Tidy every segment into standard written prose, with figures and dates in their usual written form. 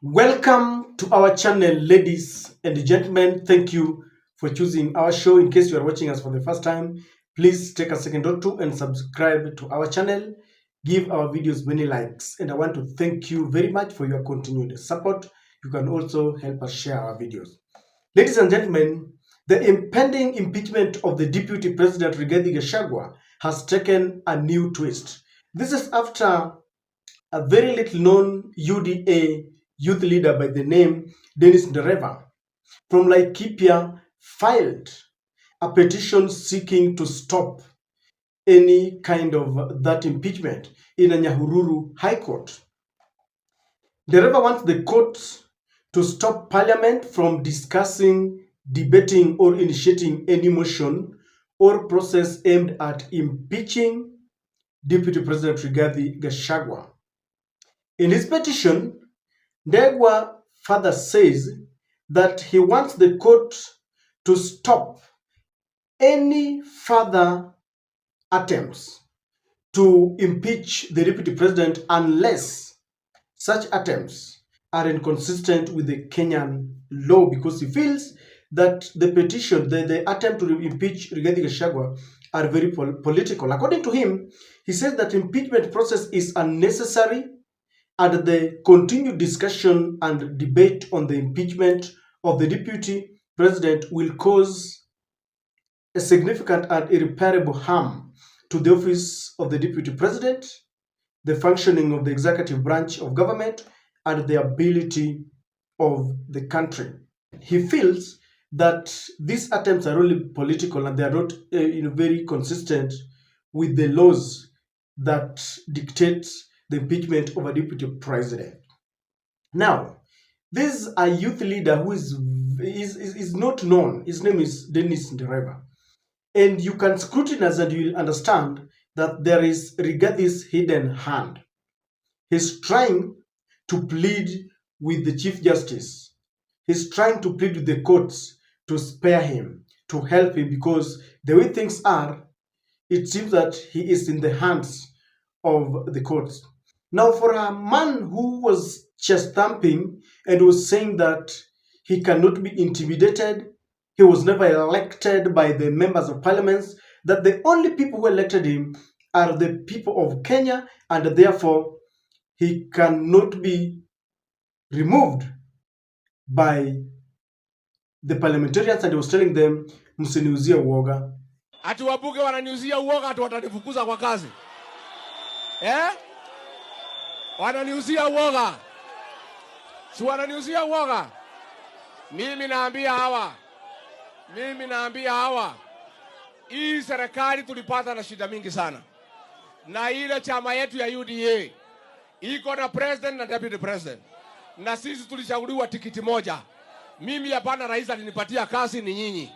Welcome to our channel, ladies and gentlemen. Thank you for choosing our show. In case you are watching us for the first time, please take a second or two and subscribe to our channel. Give our videos many likes. And I want to thank you very much for your continued support. You can also help us share our videos. Ladies and gentlemen, the impending impeachment of the Deputy President Rigathi Gachagua has taken a new twist. This is after a very little known UDA youth leader by the name Dennis Ndereva from Laikipia filed a petition seeking to stop any kind of that impeachment in a Nyahururu High Court. Ndereva wants the court to stop Parliament from discussing, debating, or initiating any motion or process aimed at impeaching Deputy President Rigathi Gachagua. In his petition, Ndegwa further says that he wants the court to stop any further attempts to impeach the deputy president unless such attempts are inconsistent with the Kenyan law, because he feels that the petition, the attempt to impeach Rigathi Gachagua are very political. According to him, he says that impeachment process is unnecessary and the continued discussion and debate on the impeachment of the deputy president will cause a significant and irreparable harm to the office of the deputy president, the functioning of the executive branch of government, and the ability of the country. He feels that these attempts are only political and they are not very consistent with the laws that dictate the impeachment of a deputy president. Now, this is a youth leader who is not known. His name is Dennis Ndereva. And you can scrutinize and you will understand that there is Rigathi's hidden hand. He's trying to plead with the Chief Justice. He's trying to plead with the courts to spare him, to help him, because the way things are, it seems that he is in the hands of the courts. Now, for a man who was chest thumping and was saying that he cannot be intimidated, he was never elected by the members of parliament, that the only people who elected him are the people of Kenya, and therefore he cannot be removed by the parliamentarians, and he was telling them, msiniuzie uoga. Ati wabunge wananiuzia uoga, ati watanifukuza kwa kazi. Wananiuzia uoga. Si wananiuzia uoga. Mimi naambia hawa. Hii serikali tulipata na shida mingi sana. Na ile chama yetu ya UDA iko na president na deputy president. Na sisi tulichaguliwa tikiti moja. Mimi hapana, rais alinipatia kazi, ni nyinyi.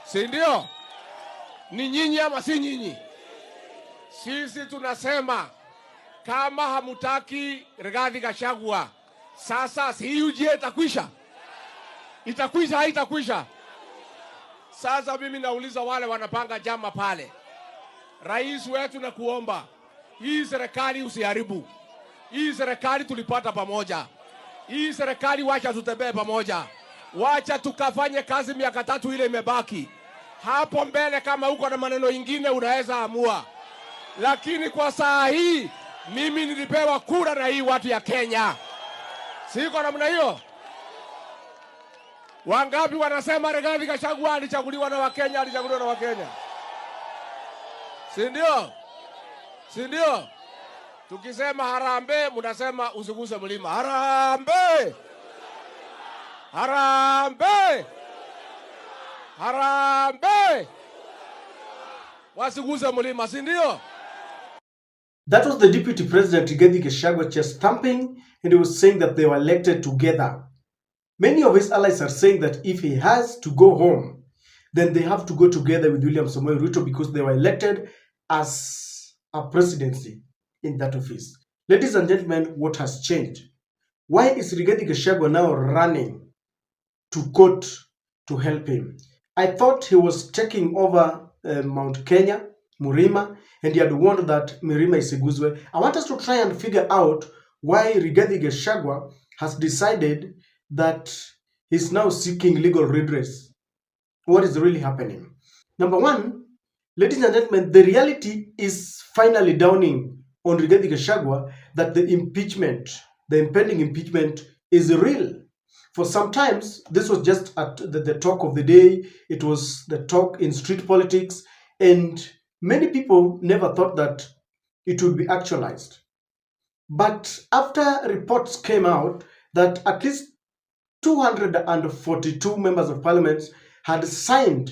Si ndio? Ni nyinyi ama si nyinyi? Sisi tunasema kama hamutaki Rigathi Gachagua, sasa si UDA itakwisha? Itakwisha haitakwisha? Sasa mimi nauliza wale wanapanga jama pale, rais wetu, na kuomba hii serikali usiharibu. Hii serikali tulipata pamoja. Hii serikali wacha tutembee pamoja. Wacha tukafanye kazi miaka 3 ile imebaki. Hapo mbele kama uko na maneno ingine unaweza amua. Lakini kwa saa hii mimi nilipewa kura na hii watu ya Kenya. Siko namna hiyo. Wangapi wanasema Rigathi Gachagua alichaguliwa na Wakenya, alichaguliwa na Wakenya? Si ndio? Si ndio? Tukisema harambe, mnasema usiguse mlima. Harambe! Harambe! Harambe! Wasiguse mlima, si ndio? That was the deputy president Rigathi Gachagua chest thumping, and he was saying that they were elected together. Many of his allies are saying that if he has to go home, then they have to go together with William Samoei Ruto, because they were elected as a presidency in that office. Ladies and gentlemen, what has changed? Why is Rigathi Gachagua now running to court to help him? I thought he was taking over Mount Kenya, Murima, and he had warned that Murima isiguzwe. I want us to try and figure out why Rigathi Gachagua has decided that he's now seeking legal redress. What is really happening? Number one, ladies and gentlemen, the reality is finally dawning on Rigathi Gachagua that the impending impeachment is real. For sometimes, this was just the talk of the day. It was the talk in street politics, and many people never thought that it would be actualized. But after reports came out that at least 242 members of parliament had signed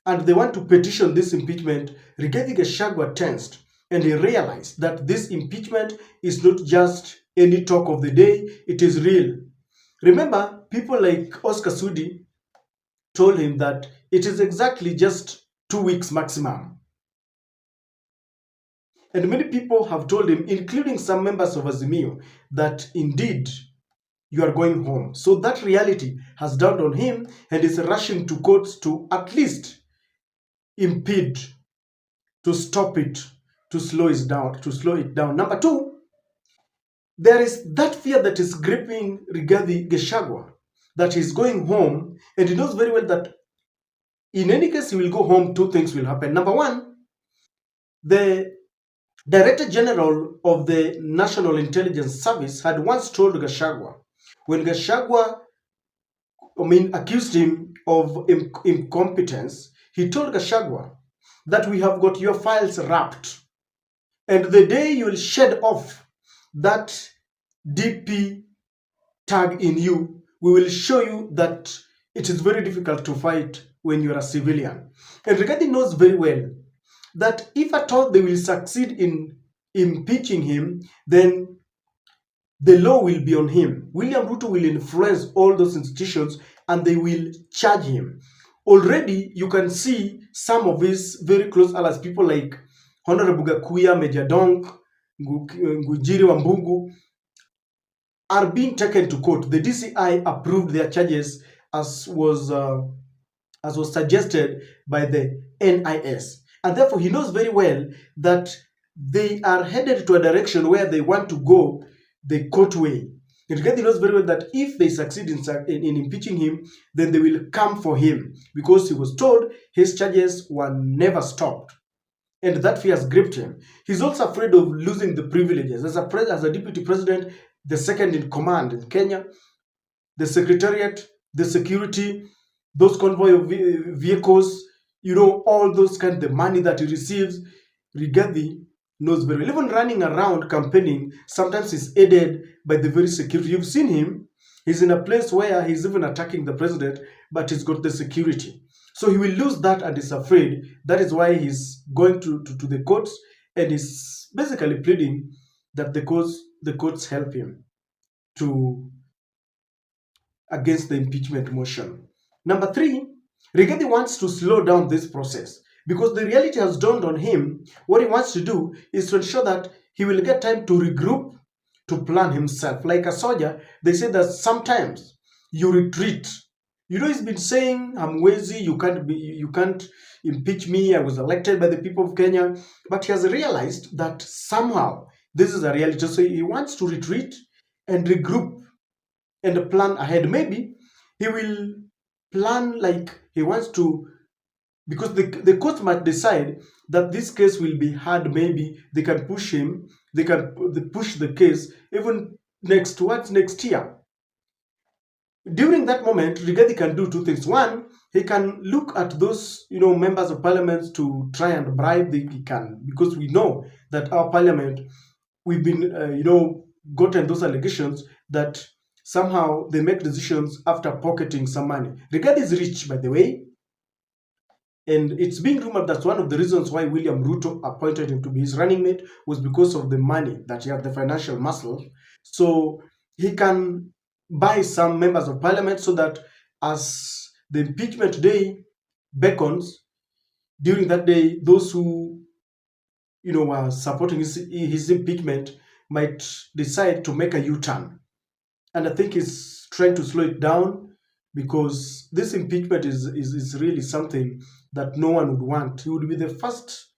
and they want to petition this impeachment, Rigathi Gachagua tensed and he realized that this impeachment is not just any talk of the day, it is real. Remember, people like Oscar Sudi told him that it is exactly just 2 weeks maximum. And many people have told him, including some members of Azimio, that indeed you are going home. So that reality has dawned on him and is rushing to courts to at least impede, to stop it, to slow it down. Number two, there is that fear that is gripping Rigathi Gachagua that he's going home, and he knows very well that in any case he will go home. Two things will happen. Number one, the Director General of the National Intelligence Service had once told Gachagua, when Gachagua, accused him of incompetence, he told Gachagua that we have got your files wrapped. And the day you will shed off that DP tag in you, we will show you that it is very difficult to fight when you are a civilian. And Rigathi knows very well that if at all they will succeed in impeaching him, then the law will be on him. William Ruto will influence all those institutions and they will charge him. Already, you can see some of his very close allies, people like Honorable Gakuya, Major Donk, Ngujiri Wambungu, are being taken to court. The DCI approved their charges as was suggested by the NIS. And therefore, he knows very well that they are headed to a direction where they want to go the court way. Rigathi knows very well that if they succeed in impeaching him, then they will come for him because he was told his charges were never stopped. And that fear has gripped him. He's also afraid of losing the privileges. As a deputy president, the second in command in Kenya, the secretariat, the security, those convoy of vehicles, all those kind, the money that he receives, Rigathi knows very well. Even running around campaigning, sometimes he's aided by the very security. You've seen him. He's in a place where he's even attacking the president, but he's got the security. So he will lose that and is afraid. That is why he's going to the courts and is basically pleading that the courts help him to against the impeachment motion. Number three, Rigathi wants to slow down this process because the reality has dawned on him. What he wants to do is to ensure that he will get time to regroup, to plan himself. Like a soldier, they say that sometimes you retreat. He's been saying, I'm lazy, you can't impeach me, I was elected by the people of Kenya. But he has realized that somehow this is a reality. So he wants to retreat and regroup and plan ahead. Maybe he will plan like he wants to, because the court might decide that this case will be hard. Maybe they can push him, they push the case even towards next year. During that moment, Rigathi can do two things. One, he can look at those members of parliament to try and bribe. He can, because we know that our parliament, we've been gotten those allegations that somehow they make decisions after pocketing some money. Rigathi is rich, by the way, and it's being rumored that one of the reasons why William Ruto appointed him to be his running mate was because of the money, that he had the financial muscle. So he can buy some members of parliament so that as the impeachment day beckons, during that day, those who were supporting his impeachment might decide to make a U-turn. And I think he's trying to slow it down because this impeachment is really something that no one would want. He would be the first,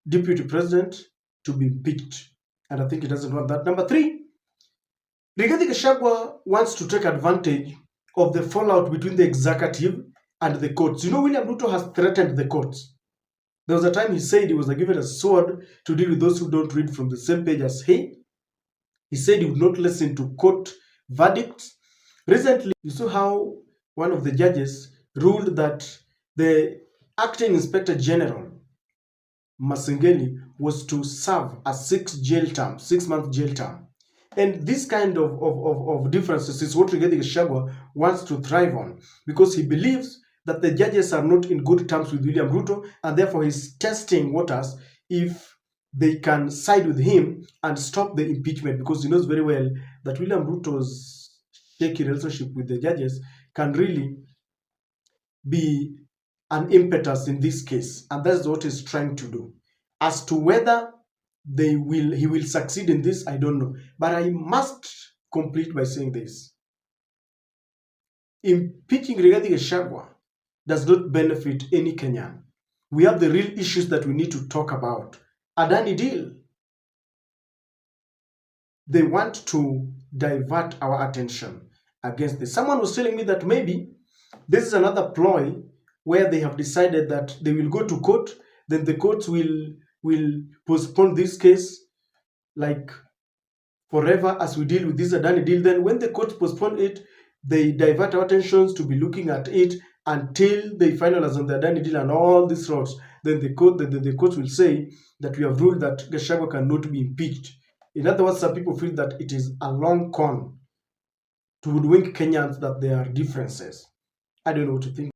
deputy president to be impeached. and I think he doesn't want that. Number three, Rigathi Gachagua wants to take advantage of the fallout between the executive and the courts. You know, William Ruto has threatened the courts. There was a time he said he was given a sword to deal with those who don't read from the same page as he. He said he would not listen to court verdicts. Recently, you saw how one of the judges ruled that the acting inspector general, Masengeli, was to serve a 6-month jail term. And this kind of differences is what Rigathi Gachagua wants to thrive on, because he believes that the judges are not in good terms with William Ruto, and therefore he's testing waters if they can side with him and stop the impeachment, because he knows very well that William Ruto's shaky relationship with the judges can really be an impetus in this case, and that's what he's trying to do. As to whether he will succeed in this, I don't know. But I must complete by saying this. Impeaching Rigathi Gachagua does not benefit any Kenyan. We have the real issues that we need to talk about. Adani deal. They want to divert our attention against this. Someone was telling me that maybe this is another ploy where they have decided that they will go to court, then the courts will postpone this case like forever as we deal with this Adani deal. Then when the courts postpone it, they divert our attentions to be looking at it until they finalize on the Adani deal and all these roads. Then the court will say that we have ruled that Gachagua cannot be impeached. In other words, some people feel that it is a long con to hoodwink Kenyans that there are differences. I don't know what to think.